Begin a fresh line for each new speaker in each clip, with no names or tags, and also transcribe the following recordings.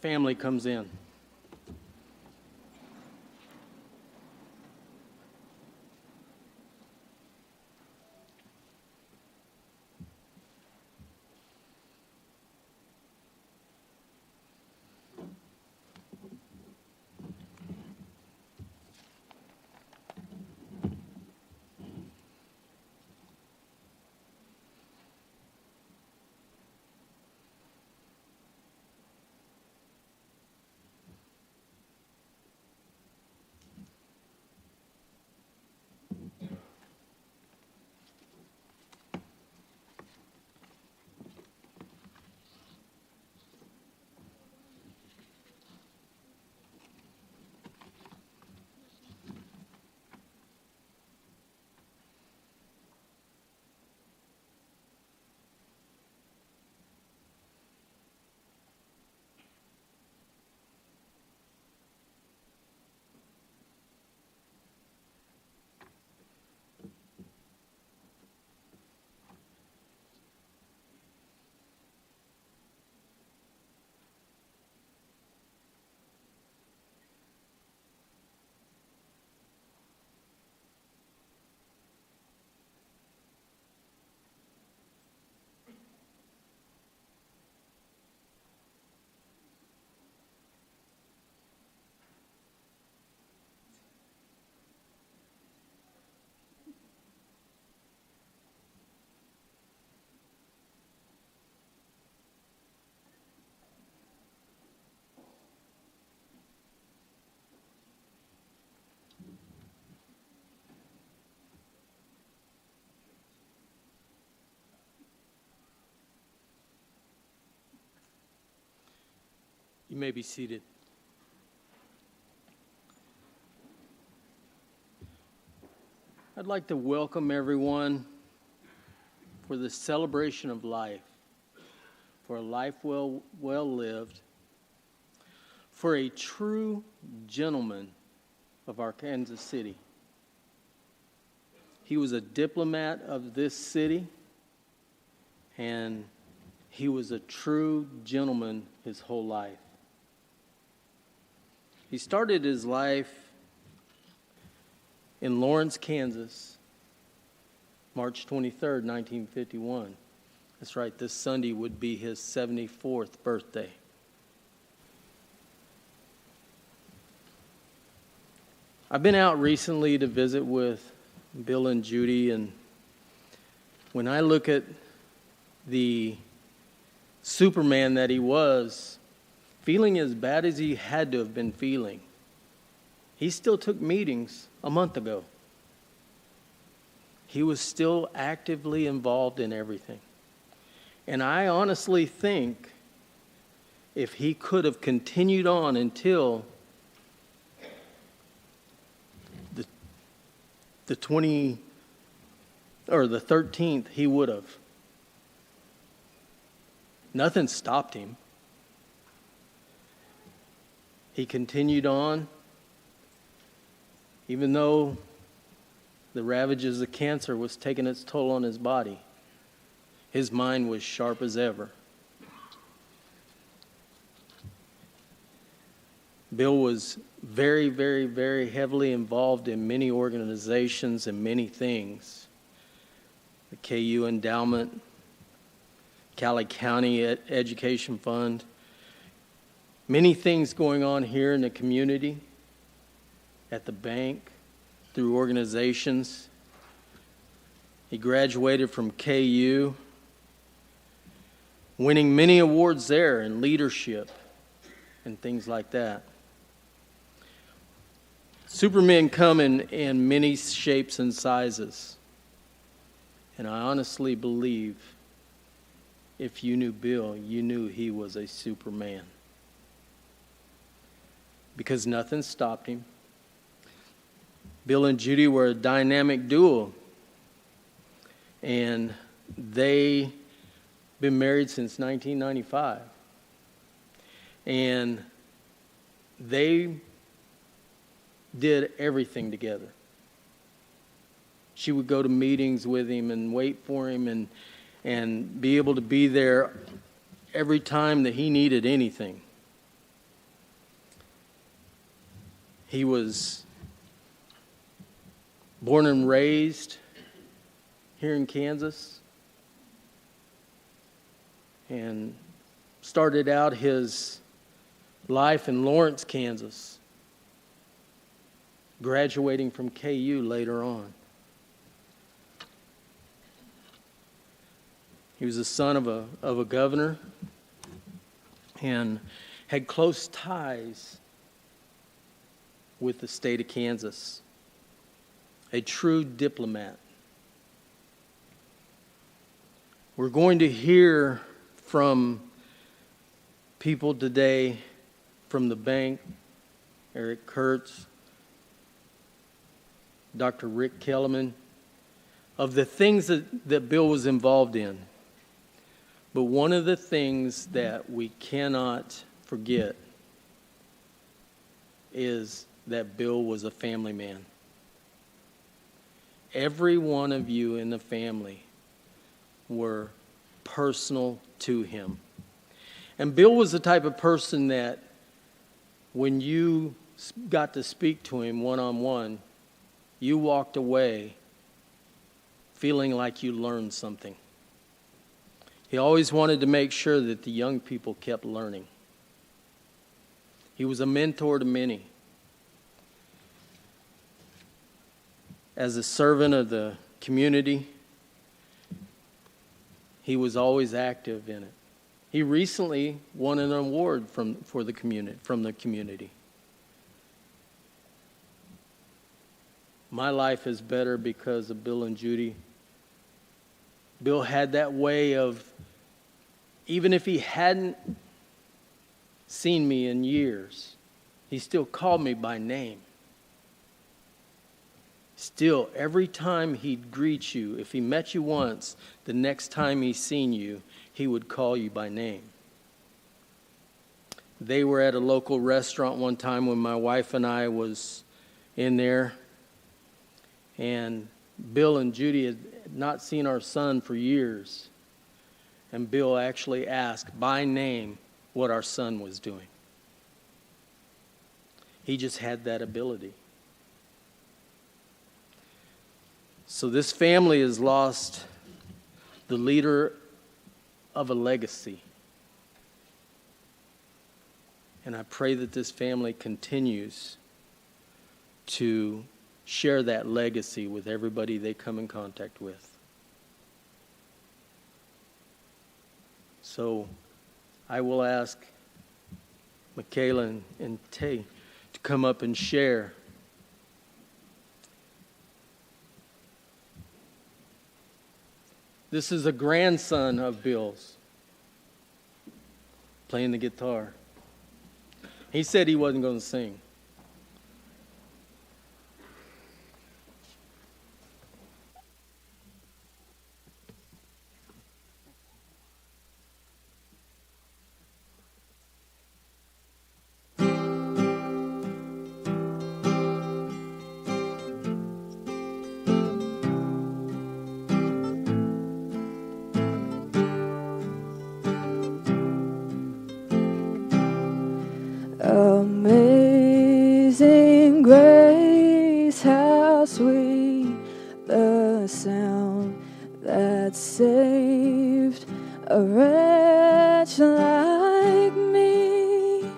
family comes in. You may be seated. I'd like to welcome everyone for the celebration of life, for a life well lived, for a true gentleman of our Kansas City. He was a diplomat of this city, and he was a true gentleman his whole life. He started his life in Lawrence, Kansas, March 23rd, 1951. That's right, this Sunday would be his 74th birthday. I've been out recently to visit with Bill and Judy, and when I look at the Superman that he was, feeling as bad as he had to have been feeling, he still took meetings a month ago. He was still actively involved in everything. And I honestly think if he could have continued on until the 20 or the 13th, he would have. Nothing stopped him. He continued on, even though the ravages of cancer was taking its toll on his body. His mind was sharp as ever. Bill was very, very, very heavily involved in many organizations and many things. The KU Endowment, Cali County Education Fund, many things going on here in the community, at the bank, through organizations. He graduated from KU, winning many awards there in leadership and things like that. Supermen come in many shapes and sizes. And I honestly believe if you knew Bill, you knew he was a Superman. Because nothing stopped him. Bill and Judy were a dynamic duo. And they've been married since 1995. And they did everything together. She would go to meetings with him and wait for him and be able to be there every time that he needed anything. He was born and raised here in Kansas and started out his life in Lawrence, Kansas, graduating from KU later on. He was the son of a governor and had close ties with the state of Kansas. A true diplomat. We're going to hear from people today from the bank, Eric Kurtz, Dr. Rick Kellerman, of the things that Bill was involved in. But one of the things that we cannot forget is that Bill was a family man. Every one of you in the family were personal to him. And Bill was the type of person that when you got to speak to him one-on-one, you walked away feeling like you learned something. He always wanted to make sure that the young people kept learning. He was a mentor to many. As a servant of the community, he was always active in it. He recently won an award from the community. My life is better because of Bill and Judy. Bill had that way of, even if he hadn't seen me in years, he still called me by name. Still, every time he'd greet you, if he met you once, the next time he seen you, he would call you by name. They were at a local restaurant one time when my wife and I was in there, and Bill and Judy had not seen our son for years. And Bill actually asked by name what our son was doing. He just had that ability. So this family has lost the leader of a legacy. And I pray that this family continues to share that legacy with everybody they come in contact with. So I will ask Michaela and Tay to come up and share. This is a grandson of Bill's, playing the guitar. He said he wasn't going to sing.
Amazing grace, how sweet the sound that saved a wretch like me.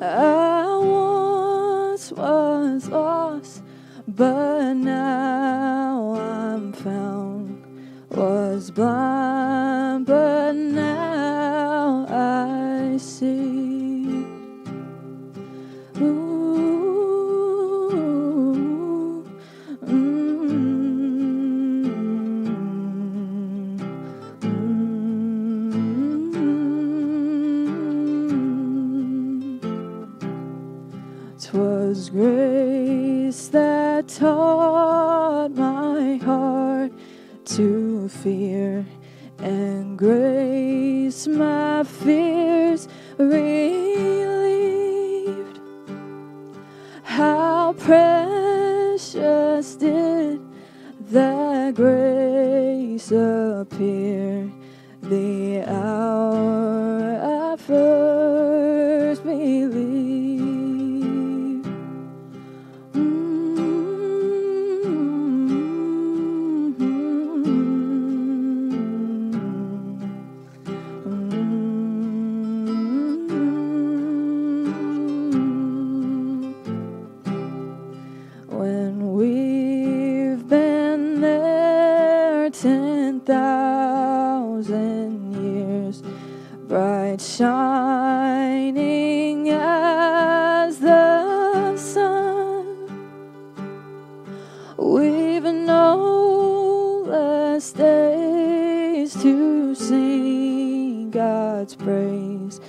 I once was lost, but now I'm found. Was blind, but now I see. Twas grace that taught my heart to fear, and grace my fears relieved. How precious did that grace appear the hour I first believed. God's praise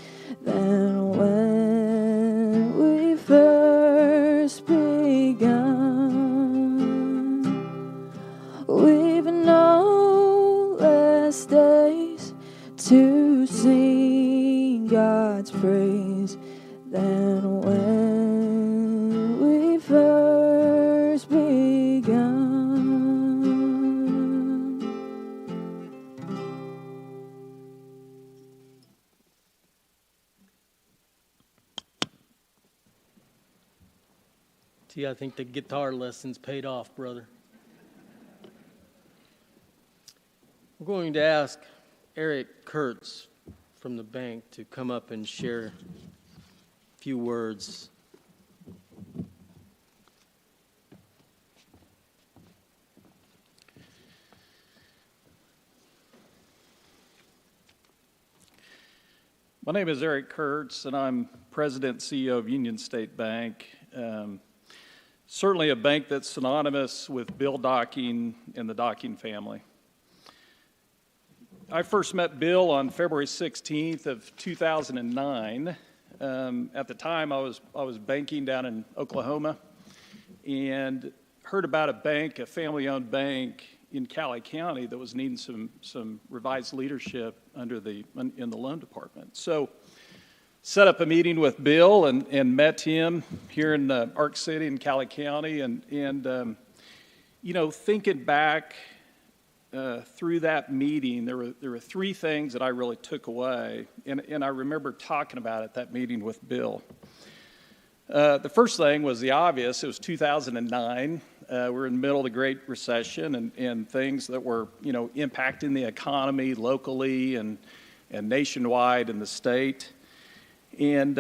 than when we first begun. We've no less days to sing God's praise than when we first begun.
T, I think the guitar lessons paid off, brother. We're going to ask Eric Kurtz from the bank to come up and share a few words.
My name is Eric Kurtz, and I'm President and CEO of Union State Bank. Certainly a bank that's synonymous with Bill Docking and the Docking family. I first met Bill on February 16th of 2009. At the time, I was banking down in Oklahoma and heard about a bank, a family-owned bank in Cali County that was needing some revised leadership in the loan department. So set up a meeting with Bill and met him here in Ark City in Cali County. And you know, thinking back through that meeting, there were three things that I really took away. And I remember talking about at that meeting with Bill. The first thing was the obvious. It was 2009. We're in the middle of the Great Recession and things that were, you know, impacting the economy locally and nationwide in the state. And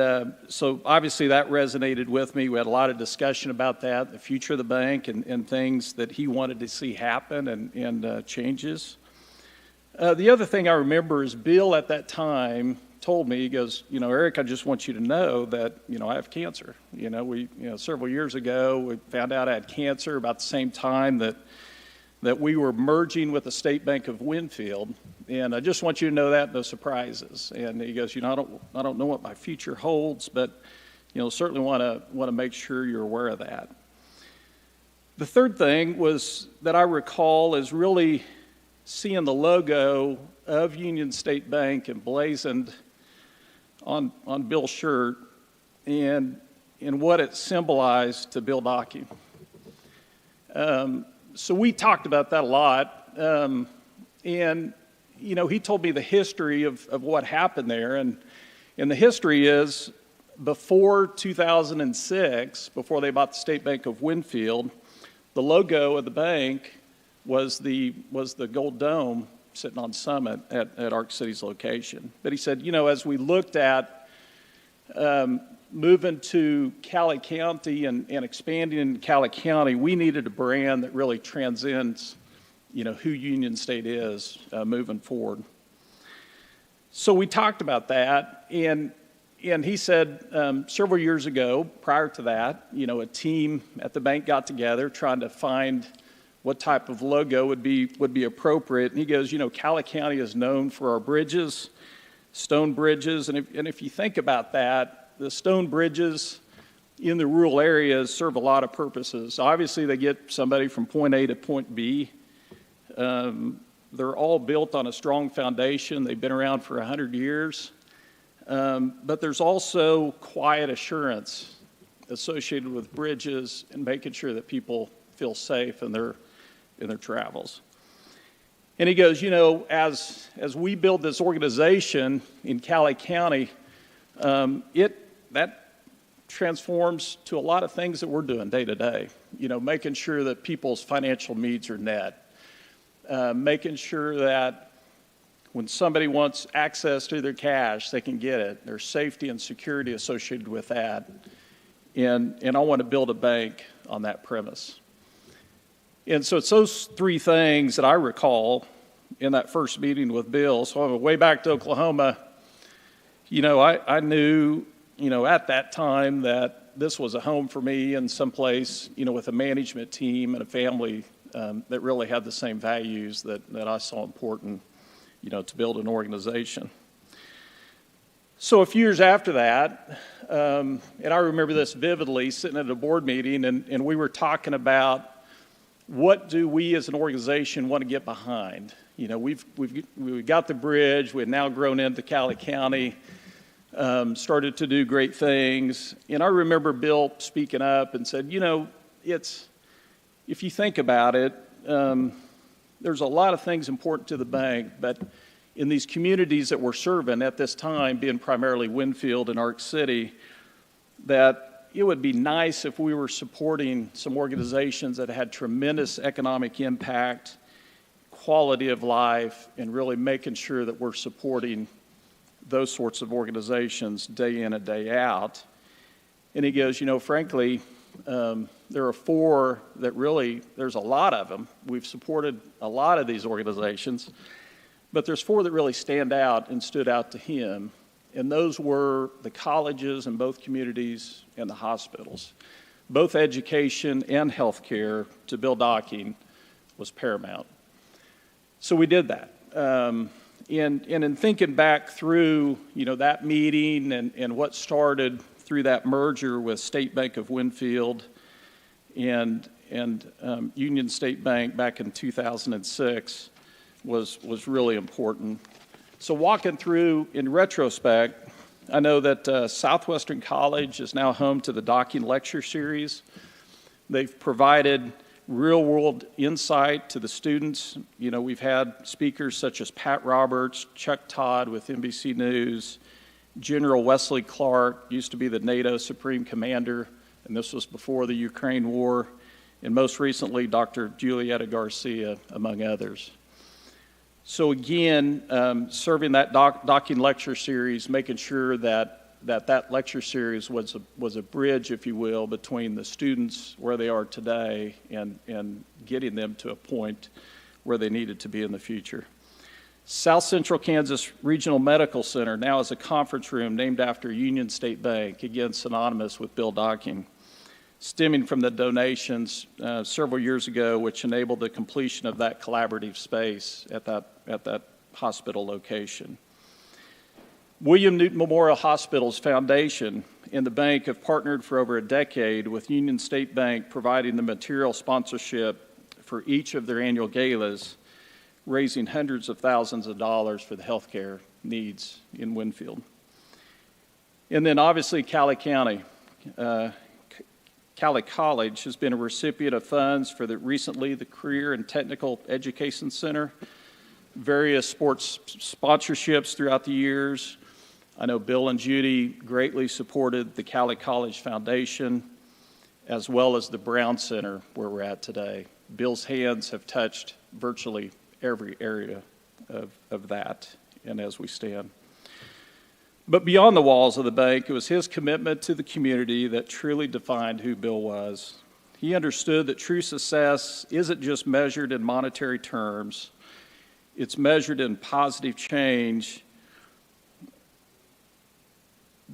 so obviously that resonated with me. We had a lot of discussion about that, the future of the bank and things that he wanted to see happen and changes. The other thing I remember is Bill at that time told me, he goes, you know, Eric, I just want you to know that, you know, I have cancer. You know, several years ago, we found out I had cancer about the same time that we were merging with the State Bank of Winfield. And I just want you to know that, no surprises. And he goes, you know, I don't know what my future holds, but, you know, certainly want to make sure you're aware of that. The third thing was that I recall is really seeing the logo of Union State Bank emblazoned on Bill's shirt and what it symbolized to Bill Docking. So we talked about that a lot. And, you know, he told me the history of what happened there. And the history is before 2006, before they bought the State Bank of Winfield, the logo of the bank was the gold dome sitting on Summit at Ark City's location. But he said, you know, as we looked at moving to Cali County and expanding in Cali County, we needed a brand that really transcends, you know, who Union State is moving forward. So we talked about that, and he said several years ago, prior to that, you know, a team at the bank got together trying to find what type of logo would be appropriate. And he goes, you know, Cali County is known for our bridges, stone bridges, and if you think about that, the stone bridges in the rural areas serve a lot of purposes. Obviously, they get somebody from point A to point B. They're all built on a strong foundation. They've been around for 100 years. But there's also quiet assurance associated with bridges and making sure that people feel safe in their travels. And he goes, you know, as we build this organization in Cali County, that transforms to a lot of things that we're doing day to day. You know, making sure that people's financial needs are met, making sure that when somebody wants access to their cash, they can get it. There's safety and security associated with that. And I want to build a bank on that premise. And so it's those three things that I recall in that first meeting with Bill. So on the way back to Oklahoma, you know, I knew, you know, at that time that this was a home for me and someplace, you know, with a management team and a family that really had the same values that I saw important, you know, to build an organization. So a few years after that, and I remember this vividly, sitting at a board meeting, and we were talking about what do we as an organization want to get behind. You know, we've got the bridge, we've now grown into Cali County, started to do great things. And I remember Bill speaking up and said, you know, if you think about it, there's a lot of things important to the bank, but in these communities that we're serving at this time, being primarily Winfield and Arc City, that it would be nice if we were supporting some organizations that had tremendous economic impact, quality of life, and really making sure that we're supporting those sorts of organizations day in and day out. And he goes, you know, frankly, there are four that really, there's a lot of them. We've supported a lot of these organizations, but there's four that really stand out and stood out to him. And those were the colleges in both communities and the hospitals. Both education and healthcare to Bill Docking was paramount. So we did that. And in thinking back through, you know, that meeting and what started through that merger with State Bank of Winfield and Union State Bank back in 2006 was really important. So walking through, in retrospect, I know that Southwestern College is now home to the Docking Lecture Series. They've provided real-world insight to the students. You know, we've had speakers such as Pat Roberts, Chuck Todd with NBC News, General Wesley Clark, used to be the NATO Supreme Commander, and this was before the Ukraine War, and most recently, Dr. Julieta Garcia, among others. So again, serving that Docking Lecture Series, making sure that lecture series was a bridge, if you will, between the students where they are today and getting them to a point where they needed to be in the future. South Central Kansas Regional Medical Center now is a conference room named after Union State Bank, again synonymous with Bill Docking, stemming from the donations several years ago, which enabled the completion of that collaborative space at that hospital location. William Newton Memorial Hospital's foundation and the bank have partnered for over a decade with Union State Bank, providing the material sponsorship for each of their annual galas, raising hundreds of thousands of dollars for the healthcare needs in Winfield. And then obviously Cali County. Cali College has been a recipient of funds for recently the Career and Technical Education Center, various sports sponsorships throughout the years. I know Bill and Judy greatly supported the Cali College Foundation, as well as the Brown Center where we're at today. Bill's hands have touched virtually every area of that, and as we stand. But beyond the walls of the bank, it was his commitment to the community that truly defined who Bill was. He understood that true success isn't just measured in monetary terms, it's measured in positive change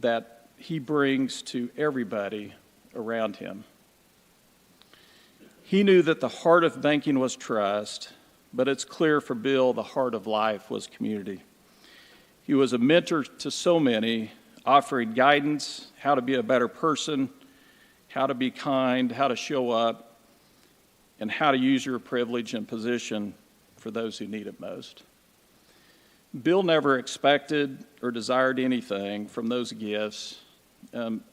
that he brings to everybody around him. He knew that the heart of banking was trust, but it's clear for Bill the heart of life was community. He was a mentor to so many, offering guidance, how to be a better person, how to be kind, how to show up, and how to use your privilege and position for those who need it most. Bill never expected or desired anything from those gifts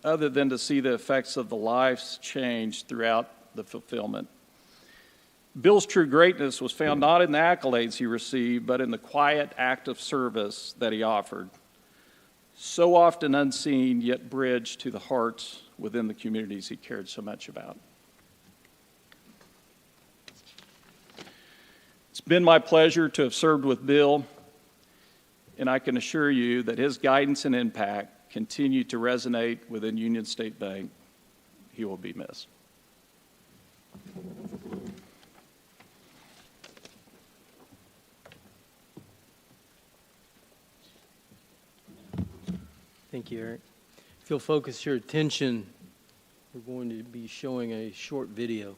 other than to see the effects of the lives change throughout the fulfillment. Bill's true greatness was found not in the accolades he received, but in the quiet act of service that he offered, so often unseen, yet bridged to the hearts within the communities he cared so much about. It's been my pleasure to have served with Bill, and I can assure you that his guidance and impact continue to resonate within Union State Bank. He will be missed.
Thank you, Eric. If you'll focus your attention, we're going to be showing a short video.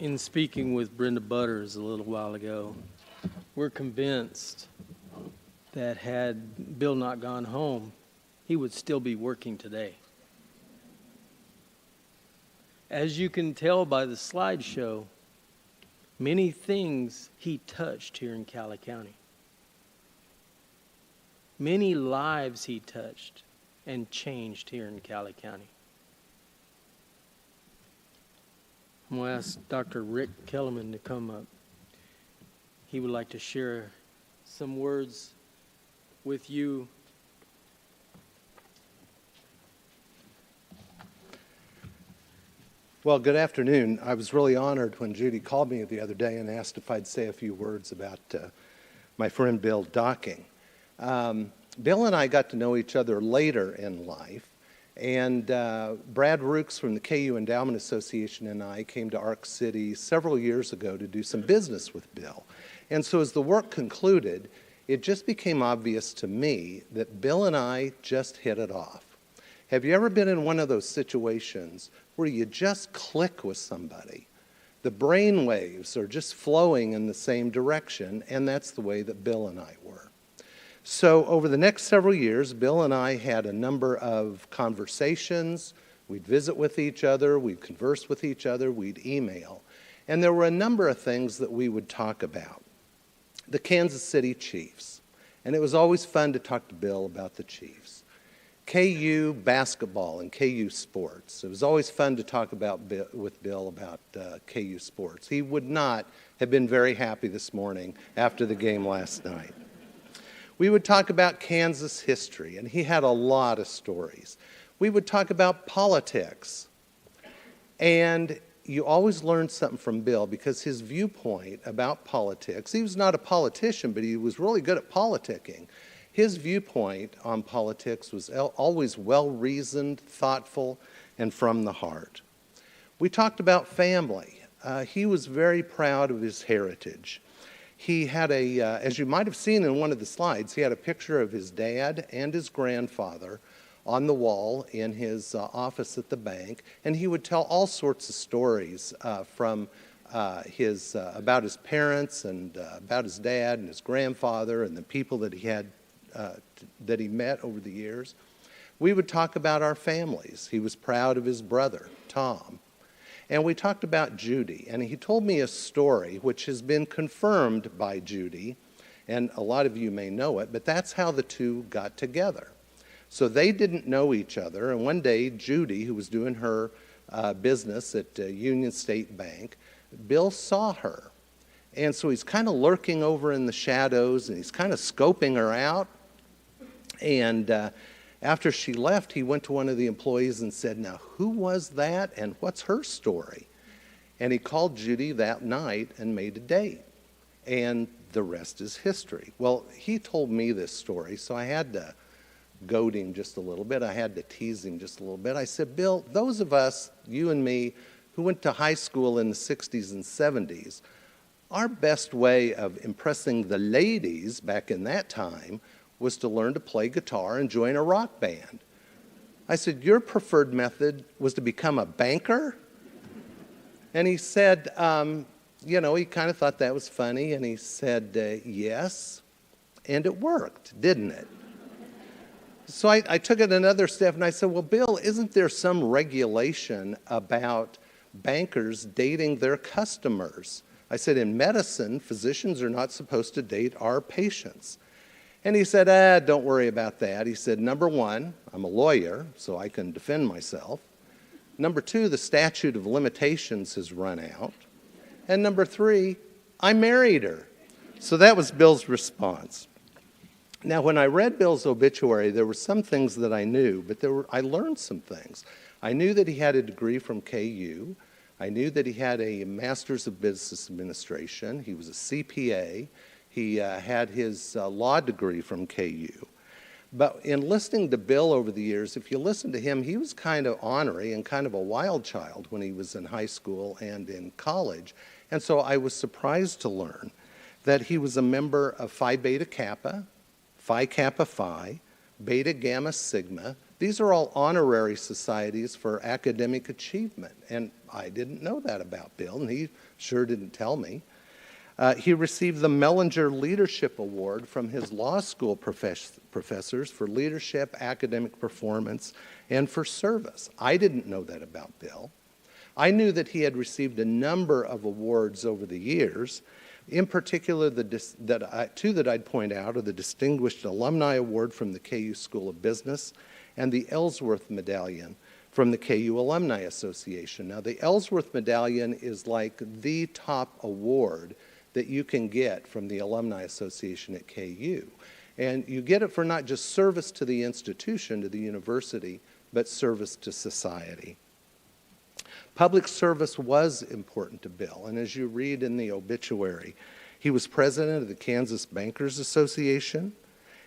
In speaking with Brenda Butters a little while ago, we're convinced that had Bill not gone home, he would still be working today. As you can tell by the slideshow, many things he touched here in Cali County. Many lives he touched and changed here in Cali County. I'm going to ask Dr. Rick Kellerman to come up. He would like to share some words with you.
Well, good afternoon. I was really honored when Judy called me the other day and asked if I'd say a few words about my friend Bill Docking. Bill and I got to know each other later in life, and Brad Rooks from the KU Endowment Association and I came to Ark City several years ago to do some business with Bill. And so as the work concluded, it just became obvious to me that Bill and I just hit it off. Have you ever been in one of those situations where you just click with somebody? The brain waves are just flowing in the same direction, and that's the way that Bill and I were. So over the next several years, Bill and I had a number of conversations. We'd visit with each other, we'd converse with each other, we'd email. And there were a number of things that we would talk about. The Kansas City Chiefs. And it was always fun to talk to Bill about the Chiefs. KU basketball and KU sports. It was always fun to talk with Bill about KU sports. He would not have been very happy this morning after the game last night. We would talk about Kansas history, and he had a lot of stories. We would talk about politics. And you always learned something from Bill because his viewpoint about politics, he was not a politician, but he was really good at politicking. His viewpoint on politics was always well-reasoned, thoughtful, and from the heart. We talked about family. He was very proud of his heritage. He had as you might have seen in one of the slides, he had a picture of his dad and his grandfather on the wall in his office at the bank, and he would tell all sorts of stories about his parents and about his dad and his grandfather and the people that he met over the years. We would talk about our families. He was proud of his brother, Tom. And we talked about Judy, and he told me a story which has been confirmed by Judy, and a lot of you may know it, but that's how the two got together. So they didn't know each other, and one day Judy, who was doing her business at Union State Bank, Bill saw her. And so he's kind of lurking over in the shadows, and he's kind of scoping her out. And after she left, he went to one of the employees and said, "Now, who was that and what's her story?" And he called Judy that night and made a date. And the rest is history. Well, he told me this story, so I had to goad him just a little bit. I had to tease him just a little bit. I said, "Bill, those of us, you and me, who went to high school in the 60s and 70s, our best way of impressing the ladies back in that time was to learn to play guitar and join a rock band." I said, "Your preferred method was to become a banker?" And he said, he kind of thought that was funny, and he said, "Yes," and it worked, didn't it? So I took it another step, and I said, "Well, Bill, isn't there some regulation about bankers dating their customers?" I said, "In medicine, physicians are not supposed to date our patients." And he said, "Don't worry about that." He said, "Number one, I'm a lawyer, so I can defend myself. Number two, the statute of limitations has run out. And number three, I married her." So that was Bill's response. Now, when I read Bill's obituary, there were some things that I knew, but I learned some things. I knew that he had a degree from KU. I knew that he had a Master's of Business Administration. He was a CPA. He had his law degree from KU. But in listening to Bill over the years, if you listen to him, he was kind of ornery and kind of a wild child when he was in high school and in college. And so I was surprised to learn that he was a member of Phi Beta Kappa, Phi Kappa Phi, Beta Gamma Sigma, These are all honorary societies for academic achievement, and I didn't know that about Bill, and he sure didn't tell me. He received the Mellinger Leadership Award from his law school professors for leadership, academic performance, and for service. I didn't know that about Bill. I knew that he had received a number of awards over the years. In particular, two that I'd point out are the Distinguished Alumni Award from the KU School of Business and the Ellsworth Medallion from the KU Alumni Association. Now, the Ellsworth Medallion is like the top award that you can get from the Alumni Association at KU. And you get it for not just service to the institution, to the university, but service to society. Public service was important to Bill, and as you read in the obituary, he was president of the Kansas Bankers Association.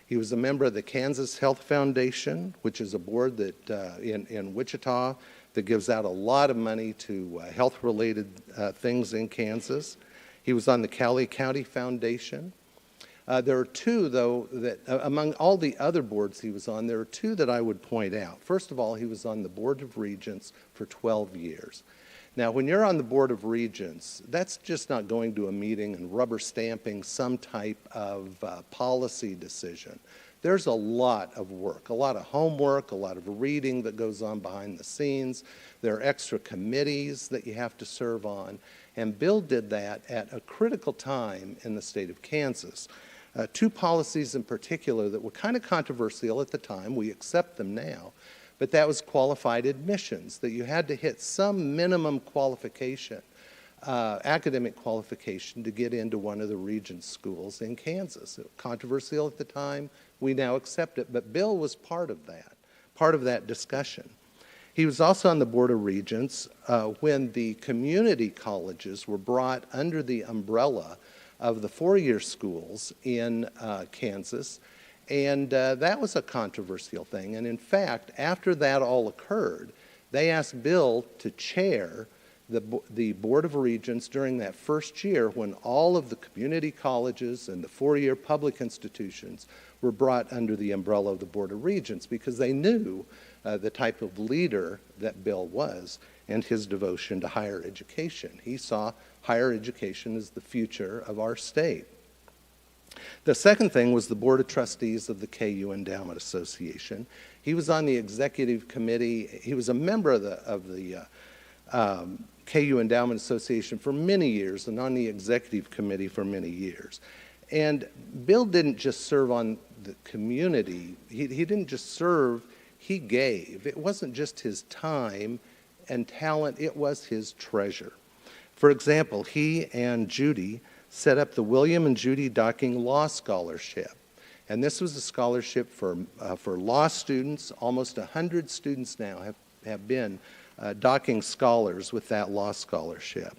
He was a member of the Kansas Health Foundation, which is a board that in Wichita that gives out a lot of money to health-related things in Kansas. He was on the Cali County Foundation. There are two, though, that among all the other boards he was on, there are two that I would point out. First of all, he was on the Board of Regents for 12 years. Now, when you're on the Board of Regents, that's just not going to a meeting and rubber stamping some type of policy decision. There's a lot of work, a lot of homework, a lot of reading that goes on behind the scenes. There are extra committees that you have to serve on. And Bill did that at a critical time in the state of Kansas. Two policies in particular that were kind of controversial at the time, we accept them now, but that was qualified admissions, that you had to hit some minimum qualification, academic qualification to get into one of the Regents schools in Kansas. Controversial at the time, we now accept it, but Bill was part of that discussion. He was also on the Board of Regents when the community colleges were brought under the umbrella of the four-year schools in Kansas, and that was a controversial thing. And in fact, after that all occurred, they asked Bill to chair the Board of Regents during that first year when all of the community colleges and the four-year public institutions were brought under the umbrella of the Board of Regents because they knew the type of leader that Bill was and his devotion to higher education. He saw higher education as the future of our state. The second thing was the Board of Trustees of the KU Endowment Association. He was on the executive committee. He was a member of the KU Endowment Association for many years and on the executive committee for many years. And Bill didn't just serve on the community. He didn't just serve, he gave. It wasn't just his time and talent, it was his treasure. For example, he and Judy set up the William and Judy Docking Law Scholarship. And this was a scholarship for law students. Almost 100 students now have been Docking scholars with that law scholarship.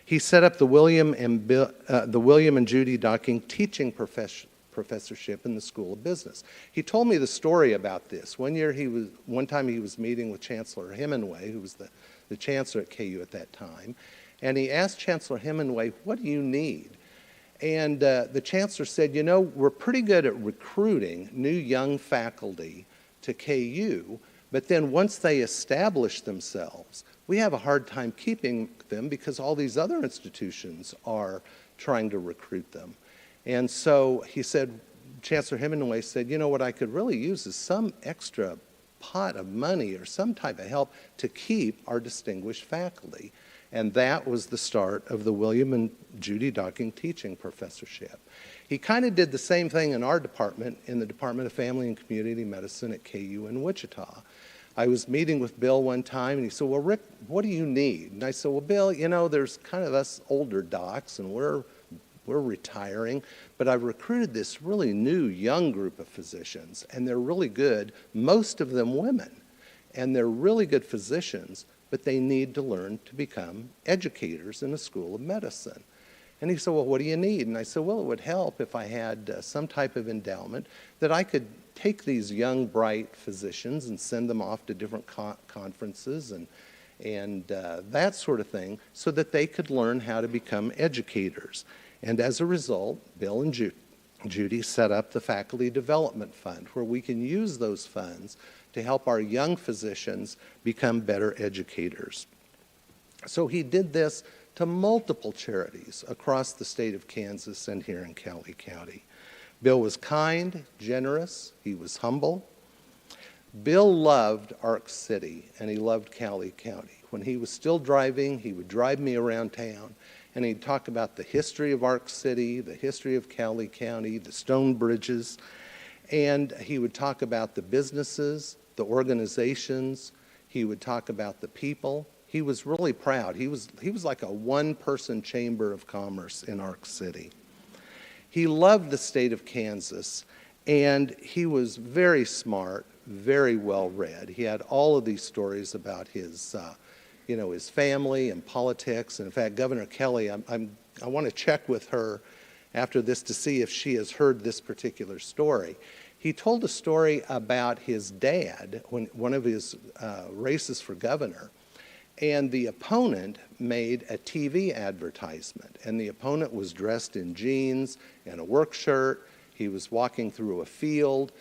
He set up the William and Judy Docking Teaching Professorship in the School of Business. He told me the story about this. One time he was meeting with Chancellor Hemingway, who was the chancellor at KU at that time, and he asked Chancellor Hemingway, "What do you need?" And the chancellor said, "You know, we're pretty good at recruiting new young faculty to KU, but then once they establish themselves, we have a hard time keeping them because all these other institutions are trying to recruit them." And so he said, Chancellor Hemingway said, "You know, what I could really use is some extra pot of money or some type of help to keep our distinguished faculty." And that was the start of the William and Judy Docking Teaching Professorship. He kind of did the same thing in our department, in the Department of Family and Community Medicine at KU in Wichita. I was meeting with Bill one time, and he said, "Well, Rick, what do you need?" And I said, "Well, Bill, you know, there's kind of us older docs, and we're retiring, but I've recruited this really new young group of physicians, and they're really good, most of them women, and they're really good physicians, but they need to learn to become educators in a school of medicine." And he said, "Well, what do you need?" And I said, "Well, it would help if I had some type of endowment that I could take these young, bright physicians and send them off to different conferences and that sort of thing so that they could learn how to become educators." And as a result, Bill and Judy set up the Faculty Development Fund, where we can use those funds to help our young physicians become better educators. So he did this to multiple charities across the state of Kansas and here in Cowley County. Bill was kind, generous, he was humble. Bill loved Ark City and he loved Cowley County. When he was still driving, he would drive me around town and he'd talk about the history of Ark City, the history of Cowley County, the stone bridges, and he would talk about the businesses, the organizations, he would talk about the people. He was really proud. He was like a one-person chamber of commerce in Ark City. He loved the state of Kansas, and he was very smart, very well-read. He had all of these stories about his, his family and politics. And in fact, Governor Kelly, I want to check with her after this to see if she has heard this particular story. He told a story about his dad, when one of his races for governor, and the opponent made a TV advertisement, and the opponent was dressed in jeans and a work shirt. He was walking through a field.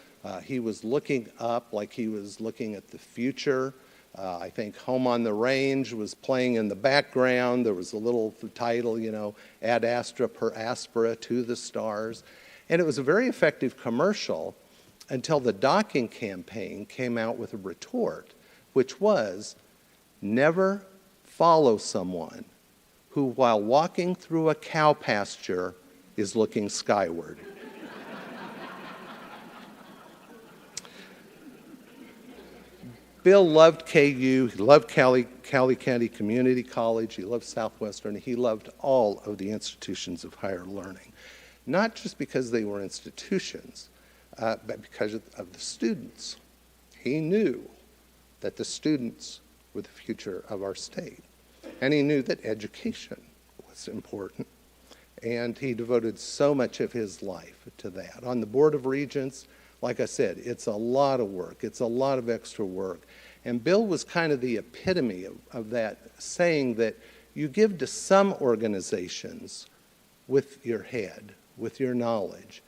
He was looking up like he was looking at the future. I think Home on the Range was playing in the background. There was a little title, Ad Astra per Aspera, to the stars. And it was a very effective commercial until the docking campaign came out with a retort, which was, never follow someone who, while walking through a cow pasture, is looking skyward. Bill loved KU, he loved Cowley County Community College, he loved Southwestern, he loved all of the institutions of higher learning. Not just because they were institutions, but because of the students. He knew that the students were the future of our state. And he knew that education was important. And he devoted so much of his life to that. On the Board of Regents, like I said, it's a lot of work. It's a lot of extra work. And Bill was kind of the epitome of that, saying that you give to some organizations with your head, with your knowledge,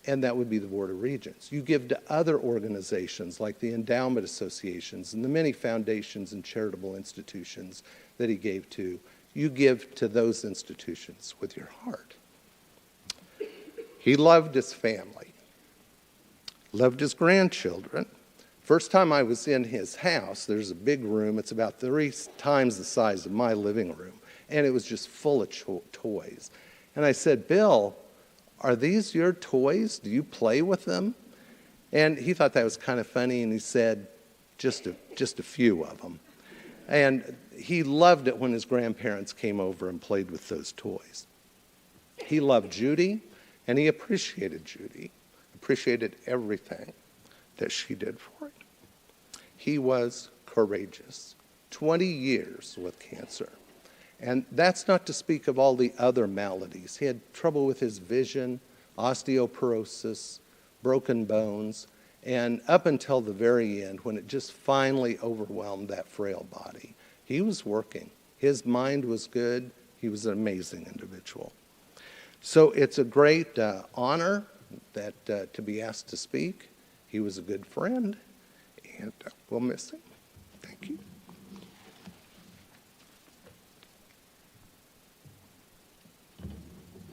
and that would be the Board of Regents. You give to other organizations like the endowment associations and the many foundations and charitable institutions that he gave to. You give to those institutions with your heart. He loved his family, loved his grandchildren. First time I was in his house, there's a big room. It's about 3 times the size of my living room, and it was just full of toys. And I said, Bill, are these your toys? Do you play with them? And he thought that was kind of funny, and he said, just a few of them. And he loved it when his grandparents came over and played with those toys. He loved Judy, and he appreciated Judy, appreciated everything that she did for him. He was courageous. 20 years with cancer. And that's not to speak of all the other maladies. He had trouble with his vision, osteoporosis, broken bones, and up until the very end, when it just finally overwhelmed that frail body, he was working. His mind was good. He was an amazing individual. So it's a great honor that to be asked to speak. He was a good friend, and we'll miss him. Thank you.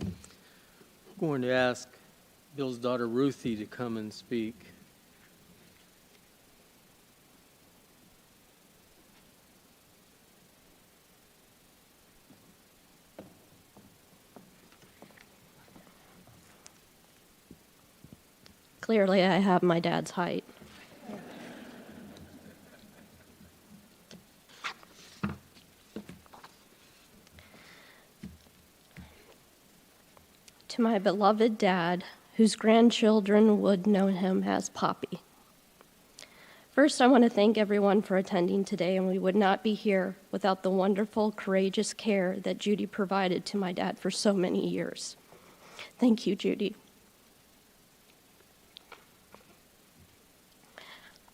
I'm going to ask Bill's daughter Ruthie to come and speak.
Clearly, I have my dad's height. To my beloved dad, whose grandchildren would know him as Poppy. First, I want to thank everyone for attending today, and we would not be here without the wonderful, courageous care that Judy provided to my dad for so many years. Thank you, Judy.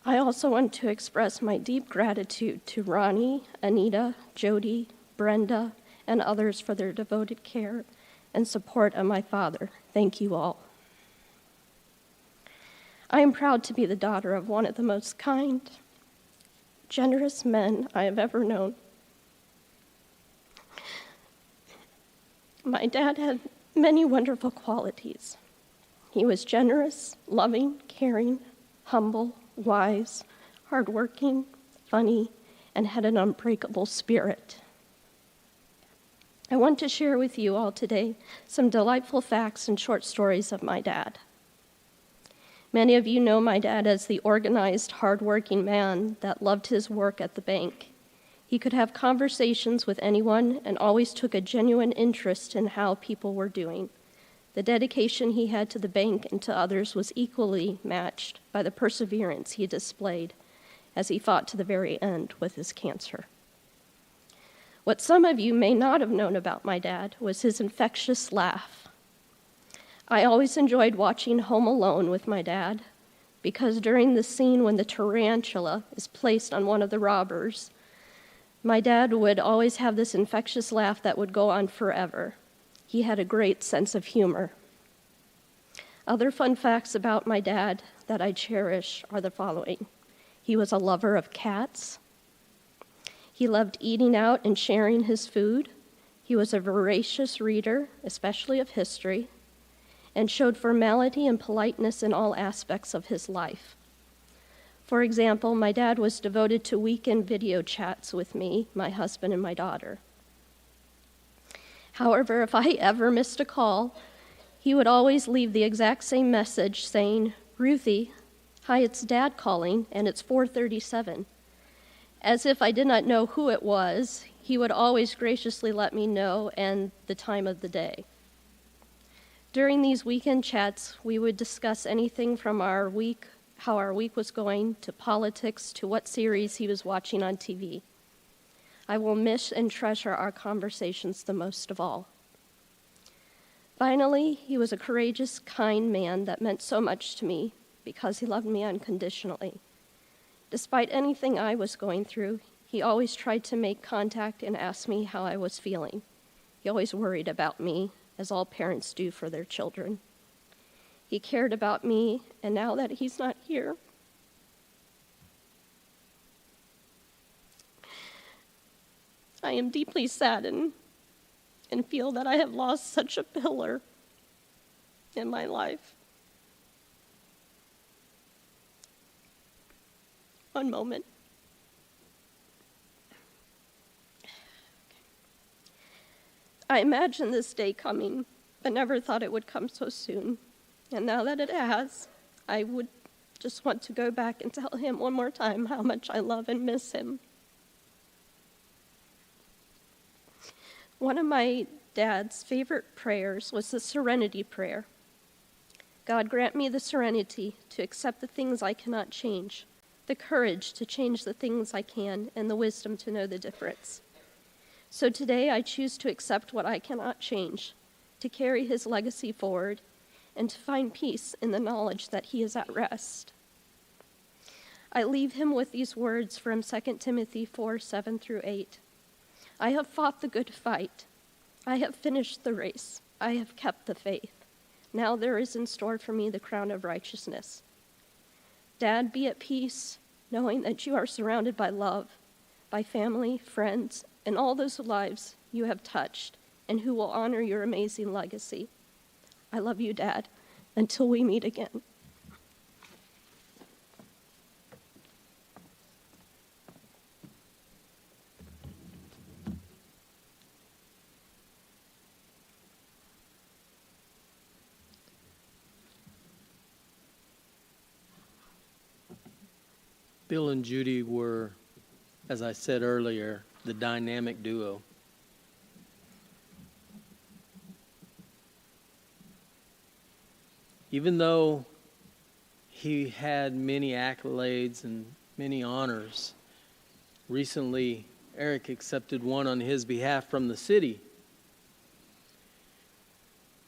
I also want to express my deep gratitude to Ronnie, Anita, Jody, Brenda, and others for their devoted care and support of my father. Thank you all. I am proud to be the daughter of one of the most kind, generous men I have ever known. My dad had many wonderful qualities. He was generous, loving, caring, humble, wise, hardworking, funny, and had an unbreakable spirit. I want to share with you all today some delightful facts and short stories of my dad. Many of you know my dad as the organized, hardworking man that loved his work at the bank. He could have conversations with anyone and always took a genuine interest in how people were doing. The dedication he had to the bank and to others was equally matched by the perseverance he displayed as he fought to the very end with his cancer. What some of you may not have known about my dad was his infectious laugh. I always enjoyed watching Home Alone with my dad because during the scene when the tarantula is placed on one of the robbers, my dad would always have this infectious laugh that would go on forever. He had a great sense of humor. Other fun facts about my dad that I cherish are the following. He was a lover of cats. He loved eating out and sharing his food. He was a voracious reader, especially of history, and showed formality and politeness in all aspects of his life. For example, my dad was devoted to weekend video chats with me, my husband, and my daughter. However, if I ever missed a call, he would always leave the exact same message saying, "Ruthie, hi, it's Dad calling, and it's 4:37. As if I did not know who it was, he would always graciously let me know and the time of the day. During these weekend chats, we would discuss anything from our week, how our week was going, to politics, to what series he was watching on TV. I will miss and treasure our conversations the most of all. Finally, he was a courageous, kind man that meant so much to me because he loved me unconditionally. Despite anything I was going through, he always tried to make contact and ask me how I was feeling. He always worried about me, as all parents do for their children. He cared about me, and now that he's not here, I am deeply saddened and feel that I have lost such a pillar in my life. One moment. I imagined this day coming, but never thought it would come so soon. And now that it has, I would just want to go back and tell him one more time how much I love and miss him. One of my dad's favorite prayers was the serenity prayer. God, grant me the serenity to accept the things I cannot change, the courage to change the things I can, and the wisdom to know the difference. So today I choose to accept what I cannot change, to carry his legacy forward, and to find peace in the knowledge that he is at rest. I leave him with these words from 2 Timothy 4:7-8. I have fought the good fight. I have finished the race. I have kept the faith. Now there is in store for me the crown of righteousness. Dad, be at peace, knowing that you are surrounded by love, by family, friends, and all those lives you have touched, and who will honor your amazing legacy. I love you, Dad, until we meet again.
Bill and Judy were, as I said earlier, the dynamic duo. Even though he had many accolades and many honors, recently Eric accepted one on his behalf from the city.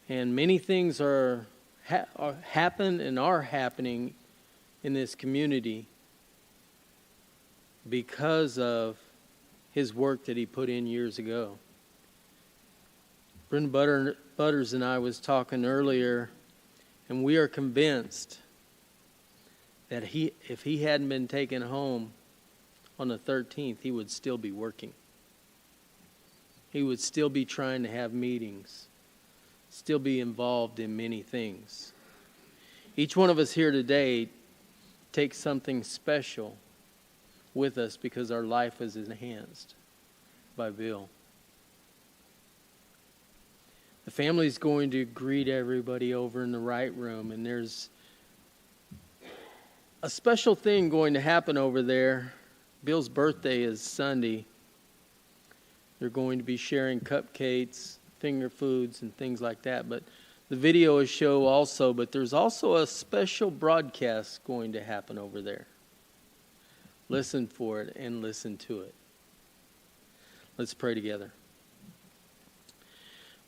And many things happen and are happening in this community because of his work that he put in years ago. Brenda Butters and I was talking earlier, and we are convinced that if he hadn't been taken home on the 13th, he would still be working. He would still be trying to have meetings, still be involved in many things. Each one of us here today takes something special with us because our life is enhanced by Bill. The family's going to greet everybody over in the right room, and there's a special thing going to happen over there. Bill's birthday is Sunday. They're going to be sharing cupcakes, finger foods, and things like that. But the video is show also, but there's also a special broadcast going to happen over there. Listen for it and listen to it. Let's pray together.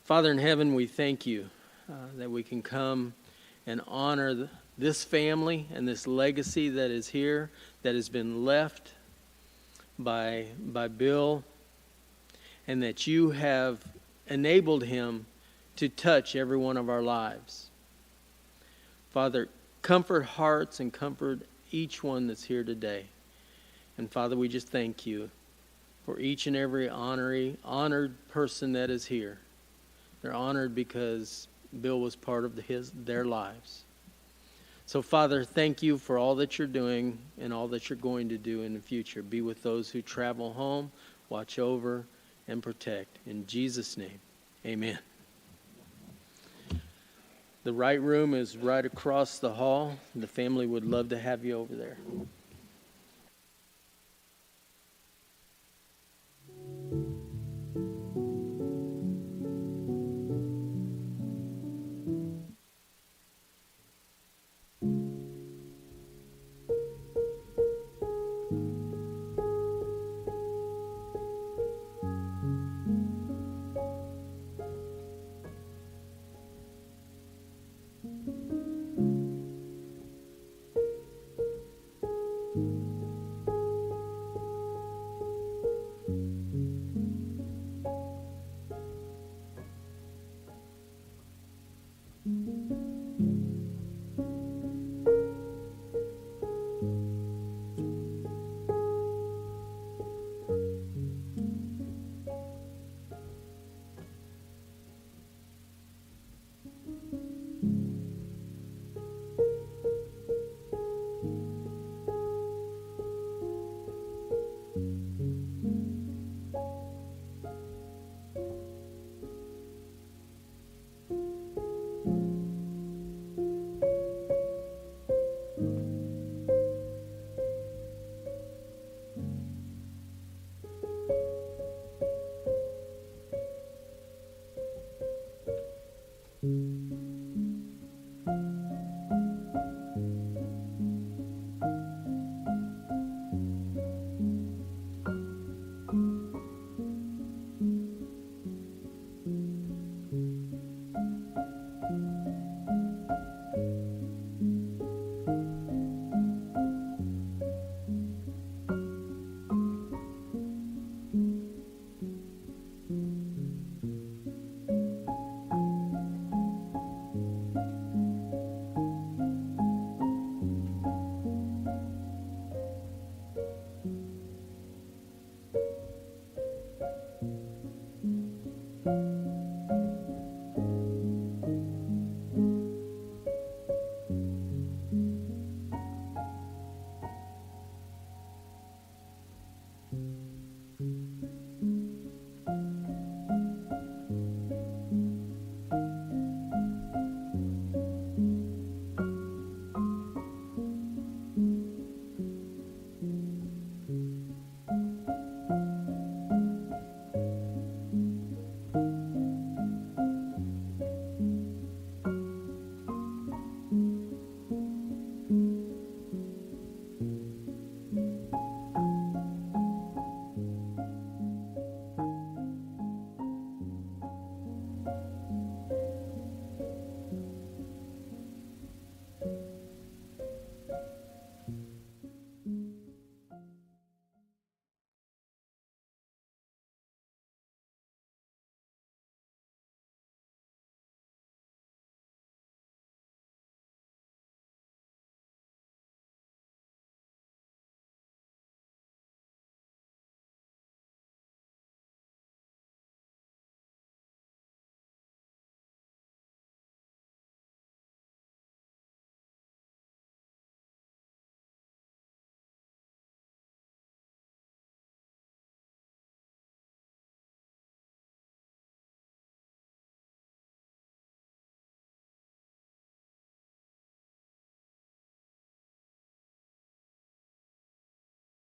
Father in heaven, we thank you that we can come and honor this family and this legacy that is here, that has been left by Bill, and that you have enabled him to touch every one of our lives. Father, comfort hearts and comfort each one that's here today. And Father, we just thank you for each and every honored person that is here. They're honored because Bill was part of their lives. So, Father, thank you for all that you're doing and all that you're going to do in the future. Be with those who travel home, watch over, and protect. In Jesus' name, amen. The right room is right across the hall. The family would love to have you over there.